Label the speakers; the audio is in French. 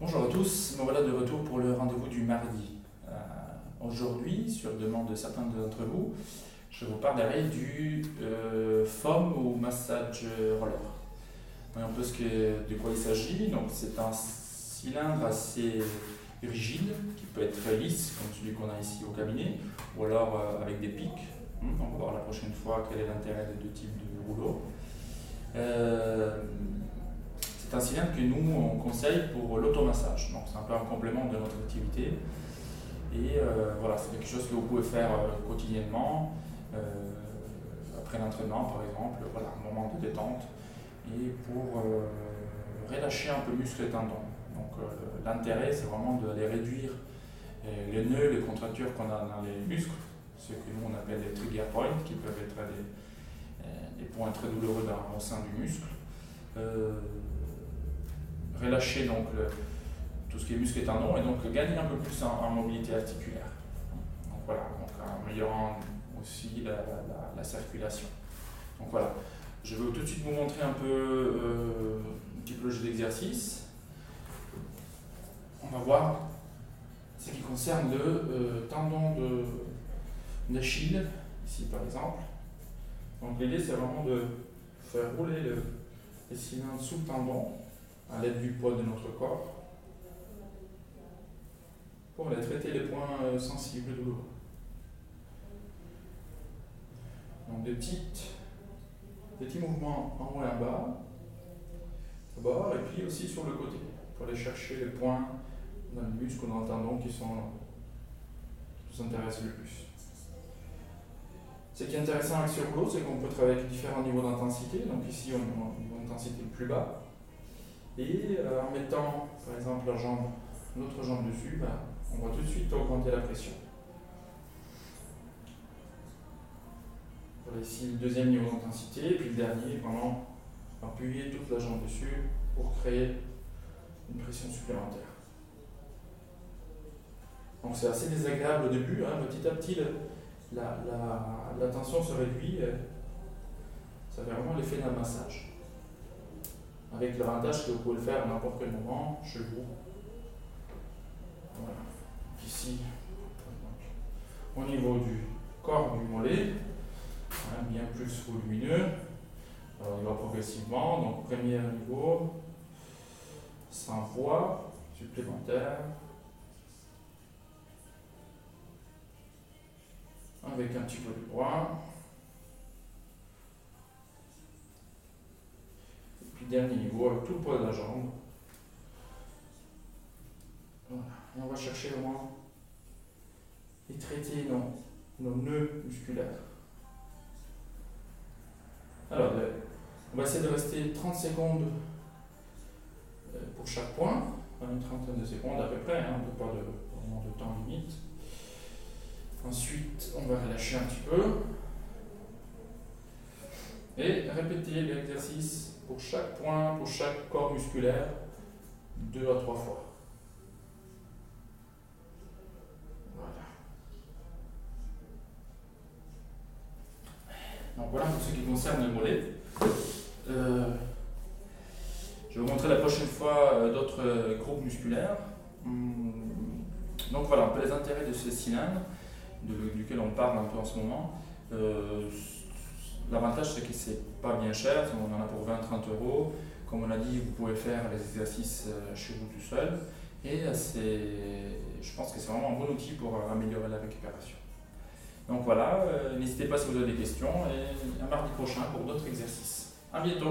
Speaker 1: Bonjour à tous, me voilà de retour pour le rendez-vous du mardi. Aujourd'hui, sur demande de certains d'entre vous, je vous parlerai du foam ou massage roller. Voyons un peu de quoi il s'agit. Donc, c'est un cylindre assez rigide qui peut être très lisse, comme celui qu'on a ici au cabinet, ou alors avec des pics. On va voir la prochaine fois quel est l'intérêt des deux types de rouleaux. C'est un cylindre que nous on conseille pour l'automassage, donc c'est un peu un complément de notre activité. Et voilà, c'est quelque chose que vous pouvez faire quotidiennement, après l'entraînement par exemple, voilà, un moment de détente, et pour relâcher un peu muscles et tendons. Donc l'intérêt c'est vraiment d'aller réduire les nœuds, les contractures qu'on a dans les muscles, ce que nous on appelle les trigger points, qui peuvent être des points très douloureux au sein du muscle. Relâcher donc tout ce qui est muscle et tendons et donc gagner un peu plus en mobilité articulaire. Donc voilà, donc en améliorant aussi la circulation. Donc voilà, je vais tout de suite vous montrer un peu une typologie d'exercice. On va voir ce qui concerne le tendon d'Achille, ici par exemple. Donc l'idée c'est vraiment de faire rouler les cylindres sous le tendon à l'aide du poids de notre corps pour aller traiter les points sensibles et douloureux. Donc des petits mouvements en haut et en bas, d'abord, et puis aussi sur le côté, pour aller chercher les points dans le muscle ou dans le tendon qui nous intéressent le plus. Ce qui est intéressant avec ce rouleau, c'est qu'on peut travailler avec différents niveaux d'intensité. Donc ici, on a un niveau d'intensité plus bas. Et en mettant par exemple notre jambe dessus, on va tout de suite augmenter la pression. Voilà ici le deuxième niveau d'intensité, et puis le dernier, vraiment appuyer toute la jambe dessus pour créer une pression supplémentaire. Donc c'est assez désagréable au début, petit à petit la tension se réduit, ça fait vraiment l'effet d'un massage. Avec l'avantage que vous pouvez le faire à n'importe quel moment chez vous. Voilà. Donc ici, au niveau du corps du mollet, bien plus volumineux. Alors il va progressivement. Donc premier niveau, sans poids supplémentaire, avec un petit peu de poids. Dernier niveau avec tout le poids de la jambe. Voilà. Et on va chercher vraiment et traiter nos nœuds musculaires. Alors, on va essayer de rester 30 secondes pour chaque point, une trentaine de secondes à peu près, on n'a pas vraiment de temps limite. Ensuite, on va relâcher un petit peu et répéter l'exercice pour chaque point, pour chaque corps musculaire, 2 à 3 fois. Voilà. Donc voilà pour ce qui concerne le mollet. Je vais vous montrer la prochaine fois d'autres groupes musculaires. Donc voilà un peu les intérêts de ce cylindre, duquel on parle un peu en ce moment. L'avantage c'est que c'est pas bien cher, on en a pour 20-30 euros. Comme on a dit, vous pouvez faire les exercices chez vous tout seul. Et je pense que c'est vraiment un bon outil pour améliorer la récupération. Donc voilà, n'hésitez pas si vous avez des questions et à mardi prochain pour d'autres exercices. À bientôt.